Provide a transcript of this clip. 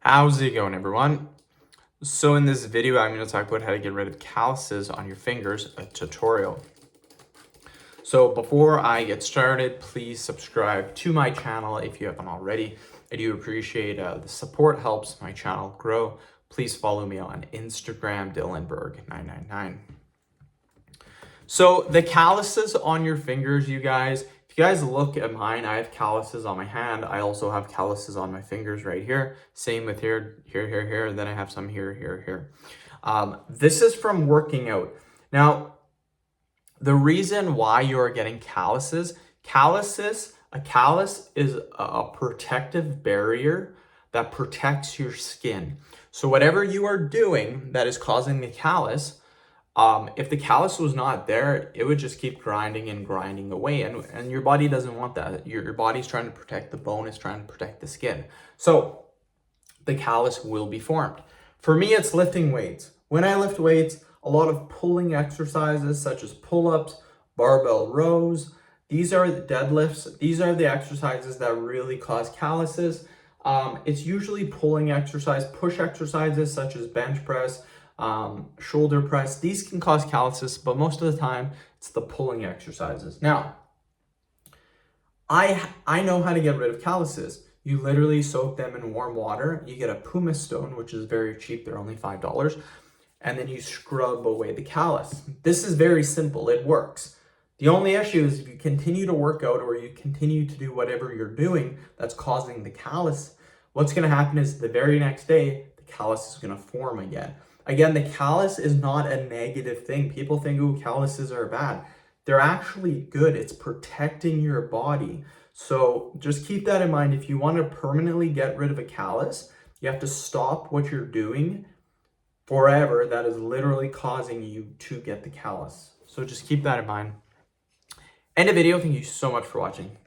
How's it going, everyone? So in this video, I'm going to talk about how to get rid of calluses on your fingers, a tutorial. So before I get started, please subscribe to my channel if you haven't already. I do appreciate the support, helps my channel grow. Please follow me on Instagram, Dylanberg999. So the calluses on your fingers, you guys, if you guys look at mine, I have calluses on my hand. I also have calluses on my fingers right here. Same with here, here. Then I have some here. This is from working out. Now, the reason why you are getting calluses, a callus is a protective barrier that protects your skin. So whatever you are doing that is causing the callus, if the callus was not there, it would just keep grinding away, and your body doesn't want that. Your body's trying to protect the bone, it's trying to protect the skin. So the callus will be formed. For me, it's lifting weights. When I lift weights, a lot of pulling exercises such as pull-ups, barbell rows, these are the deadlifts. These are the exercises that really cause calluses. It's usually pulling exercise, push exercises such as bench press, shoulder press. These can cause calluses, but most of the time it's the pulling exercises. Now, I know how to get rid of calluses. You literally soak them in warm water. You get a pumice stone, which is very cheap. They're only $5. And then you scrub away the callus. This is very simple. It works. The only issue is if you continue to work out or you continue to do whatever you're doing that's causing the callus, what's going to happen is the very next day, the callus is going to form again. Again, the callus is not a negative thing. People think, oh, calluses are bad. They're actually good. It's protecting your body. So just keep that in mind. If you want to permanently get rid of a callus, you have to stop what you're doing forever that is literally causing you to get the callus. So just keep that in mind. End of video. Thank you so much for watching.